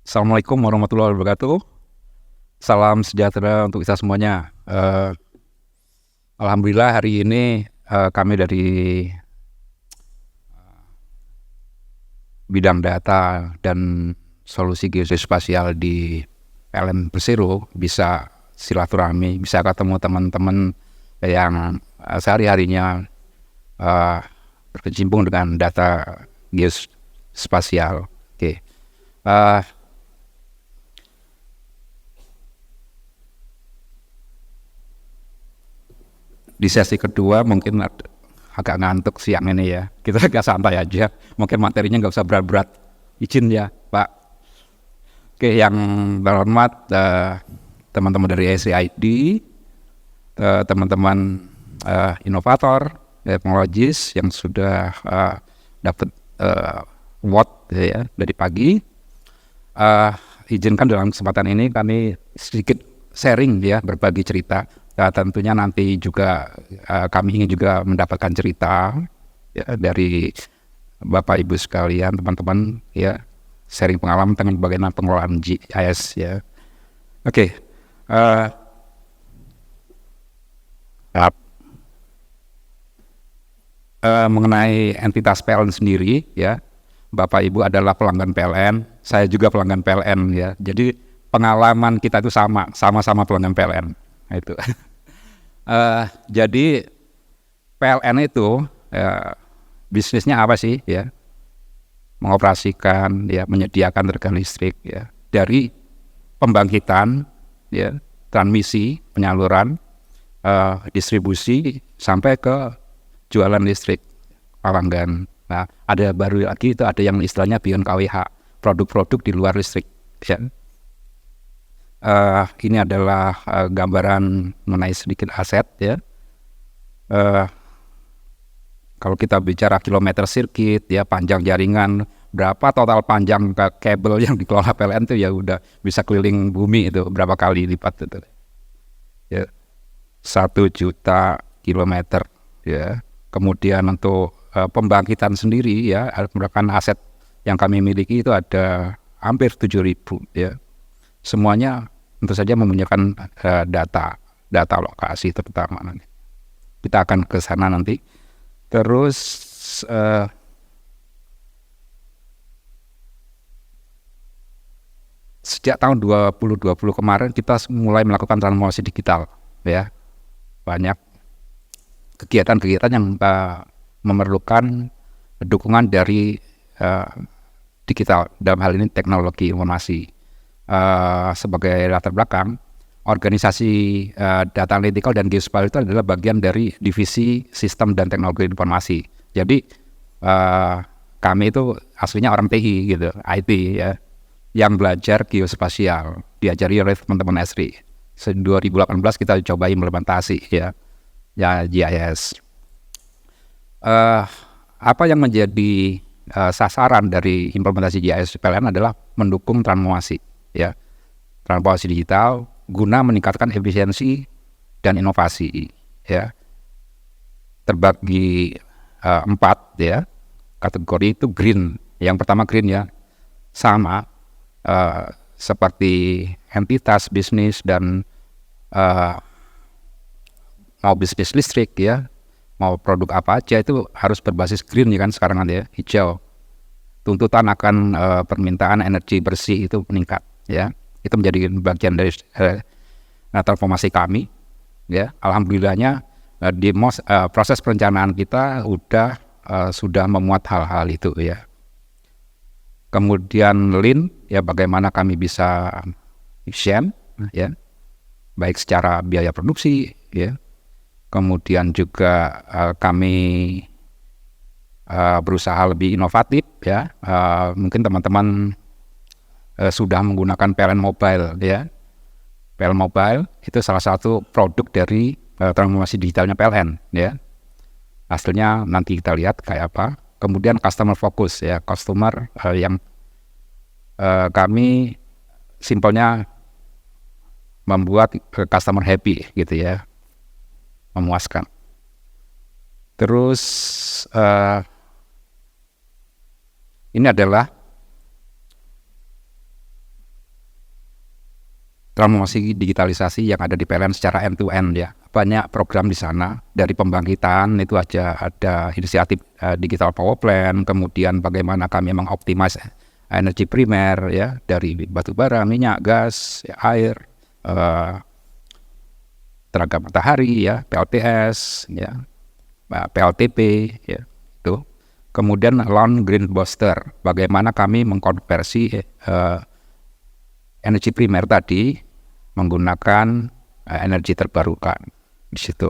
Assalamualaikum warahmatullahi wabarakatuh. Salam sejahtera untuk kita semuanya. Alhamdulillah hari ini kami dari bidang data dan solusi geospasial di PLN Persero bisa silaturahmi, bisa ketemu teman-teman yang sehari-harinya berkecimpung dengan data geospasial. Oke. Di sesi kedua mungkin agak ngantuk siang ini ya. Kita agak santai aja. Mungkin materinya nggak usah berat-berat. Izin ya Pak. Oke, yang terhormat teman-teman dari SCID, teman-teman inovator, teknologis yang sudah dapat award ya, dari pagi. Izinkan dalam kesempatan ini kami sedikit sharing ya, berbagi cerita. Tentunya nanti juga kami ingin juga mendapatkan cerita ya, dari Bapak Ibu sekalian, teman-teman ya, sharing pengalaman tentang bagaimana pengelolaan GIS ya. Oke. Mengenai entitas PLN sendiri ya, Bapak Ibu adalah pelanggan PLN, saya juga pelanggan PLN ya. Jadi pengalaman kita itu sama-sama pelanggan PLN. Nah, itu. Jadi PLN itu bisnisnya apa sih ya? Mengoperasikan ya, menyediakan tenaga listrik ya, dari pembangkitan ya, transmisi, penyaluran, distribusi sampai ke jualan listrik pelanggan. Nah, ada baru lagi itu ada yang istilahnya beyond KWH, produk-produk di luar listrik ya. Ini adalah gambaran mengenai sedikit aset ya. Kalau kita bicara kilometer sirkuit ya, panjang jaringan, berapa total panjang kabel yang dikelola PLN itu ya udah bisa keliling bumi itu berapa kali lipat itu ya, 1 juta kilometer ya. Kemudian untuk pembangkitan sendiri ya, merupakan aset yang kami miliki itu ada hampir 7.000 ya. Semuanya tentu saja mempunyai data lokasi terutama nanti. Kita akan ke sana nanti. Terus sejak tahun 2020 kemarin kita mulai melakukan transformasi digital ya. Banyak kegiatan-kegiatan yang memerlukan dukungan dari digital, dalam hal ini teknologi informasi. Sebagai latar belakang, organisasi data analytical dan geospatial itu adalah bagian dari divisi sistem dan teknologi informasi. Jadi kami itu aslinya orang TI gitu, IT ya, yang belajar geospasial, diajari oleh teman-teman Esri. 2018 kita coba implementasi ya GIS. Apa yang menjadi sasaran dari implementasi GIS PLN adalah mendukung transformasi ya, transformasi digital guna meningkatkan efisiensi dan inovasi ya. Terbagi 4 ya kategori itu. Green, yang pertama green ya, sama seperti entitas bisnis dan mau bisnis listrik ya, mau produk apa aja itu harus berbasis green ya kan sekarang ya, hijau. Tuntutan akan permintaan energi bersih itu meningkat ya. Itu menjadi bagian dari transformasi kami ya. Alhamdulillahnya di proses perencanaan kita sudah memuat hal-hal itu ya. Kemudian lean ya, bagaimana kami bisa efisien ya, baik secara biaya produksi ya. Kemudian juga kami berusaha lebih inovatif ya. Mungkin teman-teman sudah menggunakan PLN Mobile ya. PLN Mobile itu salah satu produk dari transformasi digitalnya PLN ya. Hasilnya nanti kita lihat kayak apa. Kemudian customer focus ya, customer yang kami simpelnya membuat customer happy gitu ya, memuaskan. Terus ini adalah transformasi digitalisasi yang ada di PLN secara end to end ya. Banyak program di sana, dari pembangkitan itu ada inisiatif digital power plant, kemudian bagaimana kami mengoptimize energi primer ya, dari batu bara, minyak, gas, ya, air, tenaga matahari ya, PLTS ya, PLTP ya, itu. Kemudian Lawn Green Booster, bagaimana kami mengkonversi energi primer tadi menggunakan energi terbarukan di situ.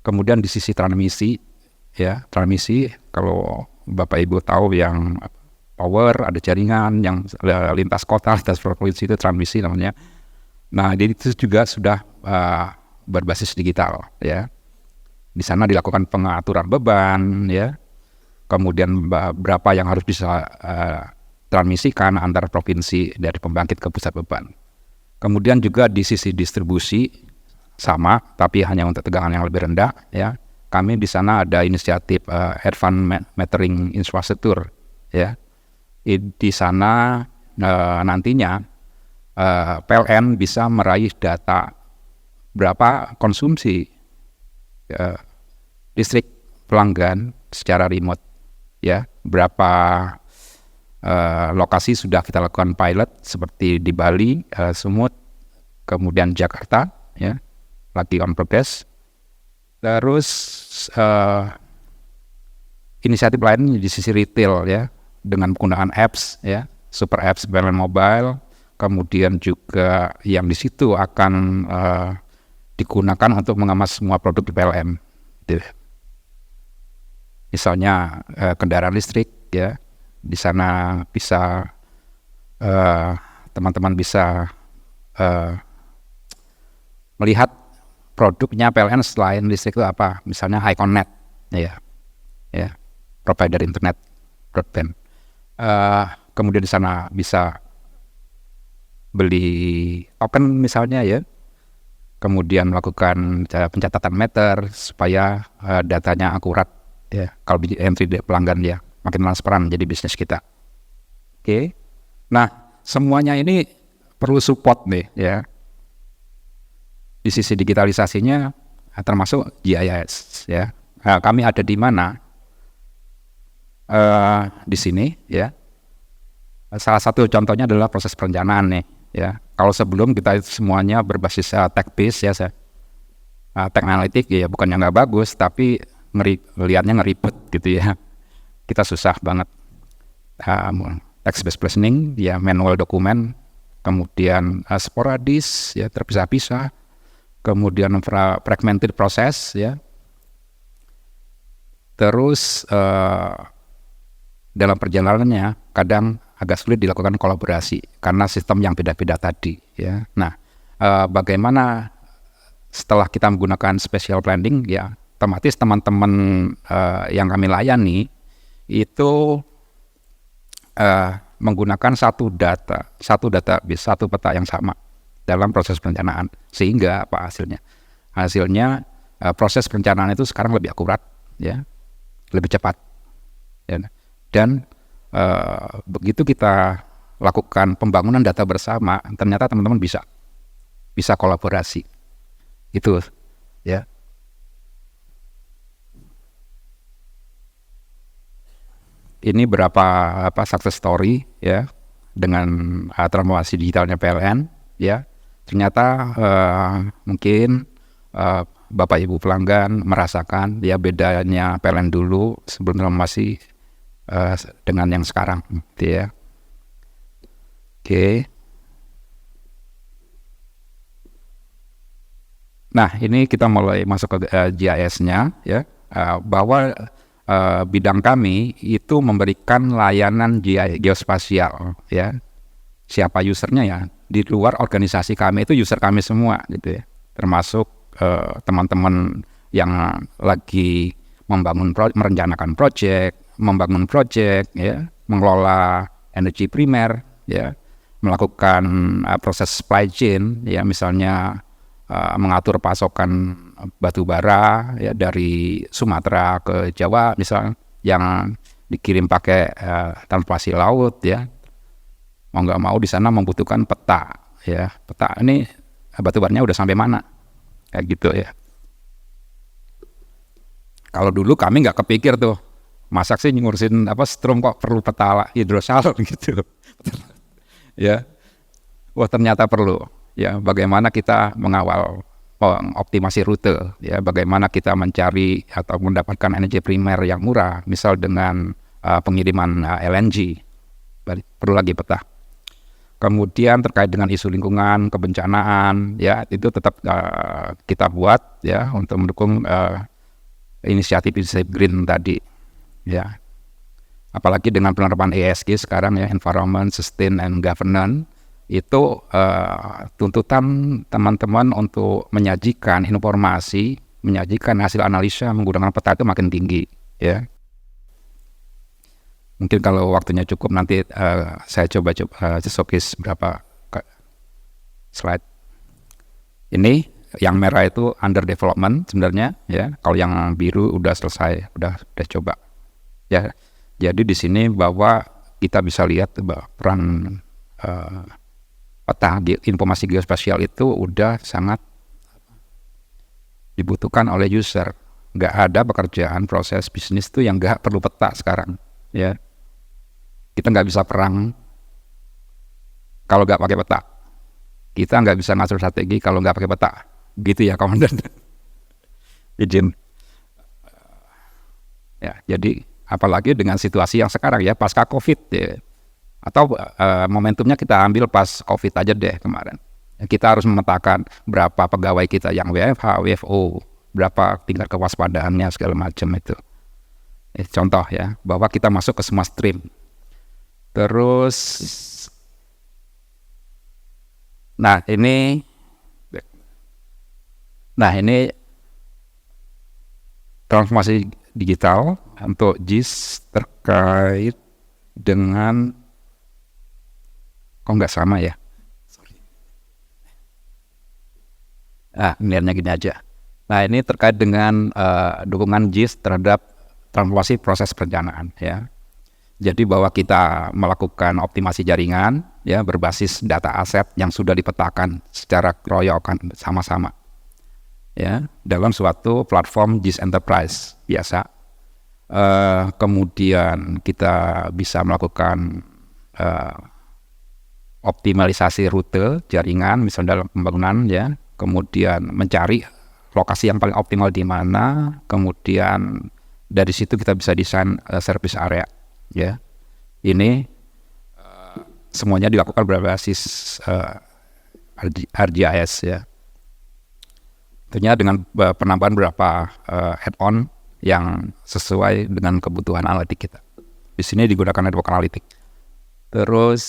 Kemudian di sisi transmisi ya, transmisi kalau Bapak Ibu tahu yang power, ada jaringan yang lintas kota, lintas provinsi, itu transmisi namanya. Nah, itu juga sudah berbasis digital ya. Di sana dilakukan pengaturan beban ya. Kemudian berapa yang harus bisa transmisikan antar provinsi dari pembangkit ke pusat beban. Kemudian juga di sisi distribusi sama, tapi hanya untuk tegangan yang lebih rendah ya. Kami di sana ada inisiatif advanced metering infrastructure ya. Di sana nantinya PLN bisa meraih data berapa konsumsi listrik pelanggan secara remote ya, berapa lokasi sudah kita lakukan pilot seperti di Bali, Sumut, kemudian Jakarta ya, lagi on progress. Terus inisiatif lain di sisi retail ya, dengan penggunaan apps ya, super apps PLN Mobile, kemudian juga yang di situ akan digunakan untuk mengemas semua produk di PLN. Misalnya kendaraan listrik ya, di sana bisa teman-teman bisa melihat produknya PLN selain listrik itu apa, misalnya HiConnect ya, provider internet broadband. Kemudian di sana bisa beli token misalnya ya, kemudian melakukan pencatatan meter supaya datanya akurat ya, kalau di entry pelanggan ya makin transparan jadi bisnis kita. Oke. Nah, semuanya ini perlu support nih ya. Di sisi digitalisasinya termasuk GIS ya. Kami ada di mana? Di sini ya. Salah satu contohnya adalah proses perencanaan nih ya. Kalau sebelum kita semuanya berbasis tech base ya, tech analitik ya, bukannya nggak bagus, tapi lihatnya ngeribet gitu ya. Kita susah banget. Text based listening ya, manual dokumen, kemudian sporadis ya, terpisah-pisah, kemudian fragmented proses ya. Terus dalam perjalanannya kadang agak sulit dilakukan kolaborasi karena sistem yang beda-beda tadi ya. Nah, bagaimana setelah kita menggunakan special planning ya, otomatis teman-teman yang kami layani itu menggunakan satu database, satu peta yang sama dalam proses perencanaan. Sehingga apa hasilnya? Hasilnya proses perencanaan itu sekarang lebih akurat ya, lebih cepat ya. Dan begitu kita lakukan pembangunan data bersama, ternyata teman-teman bisa kolaborasi itu ya. Ini berapa success story ya dengan transformasi digitalnya PLN ya. Ternyata mungkin Bapak Ibu pelanggan merasakan ya bedanya PLN dulu sebelum transformasi dengan yang sekarang gitu ya. Oke. Nah, ini kita mulai masuk ke GIS-nya ya, bahwa bidang kami itu memberikan layanan geospasial ya. Siapa usernya ya? Di luar organisasi kami itu user kami semua gitu ya. Termasuk teman-teman yang lagi merencanakan project, membangun project ya, mengelola energi primer ya, melakukan proses supply chain ya, misalnya mengatur pasokan batu bara ya dari Sumatera ke Jawa misalnya, yang dikirim pakai transportasi laut ya. Mau nggak mau di sana membutuhkan peta ya, peta ini batubaranya udah sampai mana, kayak gitu ya. Kalau dulu kami nggak kepikir tuh, masak sih ngurusin strum kok perlu peta hidrosalur gitu. Ya, wah ternyata perlu. Ya, bagaimana kita mengawal optimasi rute, ya, bagaimana kita mencari atau mendapatkan energi primer yang murah, misal dengan pengiriman LNG, perlu lagi peta. Kemudian terkait dengan isu lingkungan, kebencanaan, ya itu tetap kita buat ya untuk mendukung inisiatif green tadi, ya. Apalagi dengan penerapan ESG sekarang ya, Environment, Sustain, and Governance, itu tuntutan teman-teman untuk menyajikan informasi, menyajikan hasil analisa menggunakan peta itu makin tinggi, ya. Mungkin kalau waktunya cukup nanti saya coba showcase beberapa slide. Ini yang merah itu under development sebenarnya, ya. Kalau yang biru udah selesai, udah coba, ya. Jadi di sini bahwa kita bisa lihat bahwa peran peta informasi geospasial itu udah sangat dibutuhkan oleh user. Nggak ada pekerjaan proses bisnis itu yang nggak perlu peta sekarang, ya. Kita nggak bisa perang kalau nggak pakai peta. Kita nggak bisa ngatur strategi kalau nggak pakai peta. Gitu ya, Komandan. Izin. Ya, jadi apalagi dengan situasi yang sekarang ya, pasca COVID ya. Atau momentumnya kita ambil pas COVID aja deh kemarin. Kita harus memetakan berapa pegawai kita yang WFH, WFO, berapa tingkat kewaspadaannya segala macam itu. Contoh ya, bahwa kita masuk ke semua stream. Terus, nah ini transformasi digital untuk JIS terkait dengan, kok nggak sama ya? Lihatnya gini aja. Nah ini terkait dengan dukungan JIS terhadap transformasi proses perencanaan, ya. Jadi bahwa kita melakukan optimasi jaringan, ya, berbasis data aset yang sudah dipetakan secara keroyokan sama-sama, ya, dalam suatu platform JIS Enterprise biasa. Kemudian kita bisa melakukan optimalisasi rute jaringan, misalnya dalam pembangunan, ya. Kemudian mencari lokasi yang paling optimal di mana. Kemudian dari situ kita bisa desain service area. Ya, ini semuanya dilakukan berbasis ArcGIS, ya. Tentunya dengan penambahan beberapa add-on yang sesuai dengan kebutuhan analitik kita. Di sini digunakan network analytic. Terus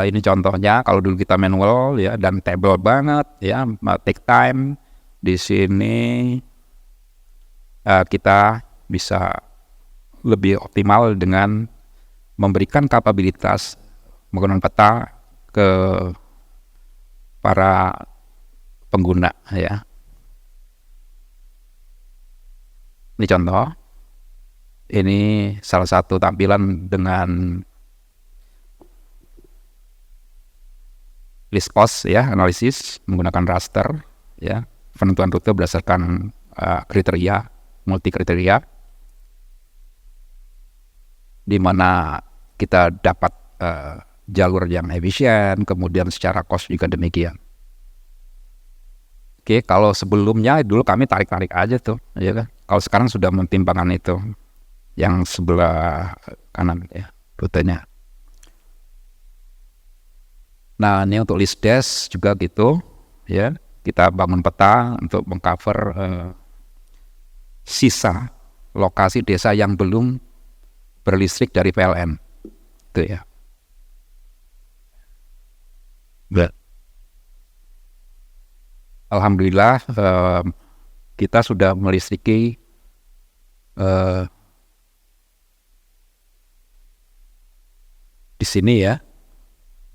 ini contohnya kalau dulu kita manual, ya, dan table banget, ya, take time. Di sini kita bisa lebih optimal dengan memberikan kapabilitas menggunakan peta ke para pengguna, ya. Ini contoh. Ini salah satu tampilan dengan list cost, ya, analisis menggunakan raster, ya, penentuan rute berdasarkan kriteria, multi kriteria, di mana kita dapat jalur yang efisien, kemudian secara cost juga demikian. Oke, kalau sebelumnya dulu kami tarik-tarik aja tuh, ya kan. Kalau sekarang sudah mempertimbangkan itu, yang sebelah kanan, ya, rutenya. Nah, ini untuk list desk juga gitu, ya. Kita bangun peta untuk mengcover sisa lokasi desa yang belum berlistrik dari PLN, itu ya. Alhamdulillah kita sudah melistriki di sini, ya,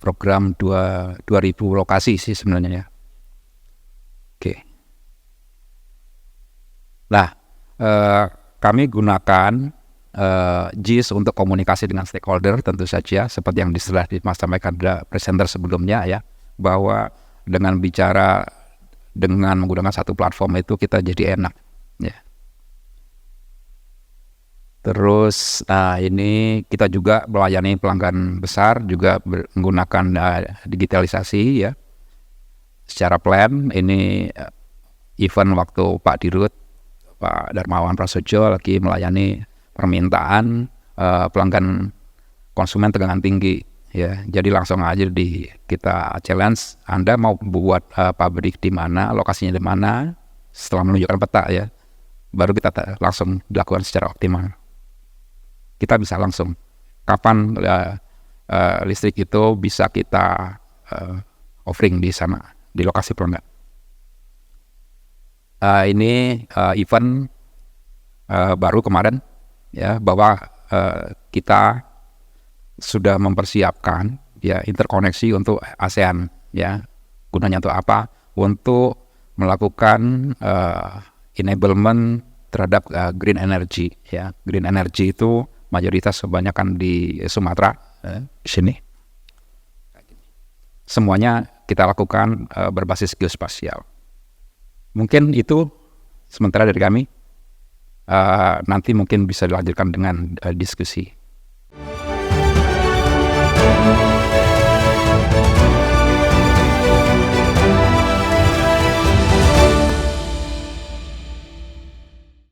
program 2000 lokasi sih sebenarnya, ya. Oke. Nah, kami gunakan JIS untuk komunikasi dengan stakeholder tentu saja, seperti yang sudah disampaikan presenter sebelumnya, ya. bahwa dengan bicara dengan menggunakan satu platform itu kita jadi enak ya. Terus ini kita juga melayani pelanggan besar juga menggunakan digitalisasi ya. Secara plan ini event waktu Pak Dirut, Pak Darmawan Prasojo lagi melayani permintaan pelanggan konsumen tegangan tinggi ya. Jadi langsung aja kita challenge, Anda mau buat pabrik di mana, lokasinya di mana, setelah menunjukkan peta ya, baru kita langsung dilakukan secara optimal. Kita bisa langsung kapan listrik itu bisa kita offering di sana, di lokasi pelanggan. Ini event baru kemarin ya, bahwa kita sudah mempersiapkan ya interkoneksi untuk ASEAN ya. Gunanya untuk apa? Untuk melakukan enablement terhadap green energy ya. Green energy itu mayoritas kebanyakan di Sumatera di sini. Semuanya kita lakukan berbasis geospasial. Mungkin itu sementara dari kami. Nanti mungkin bisa dilanjutkan dengan diskusi.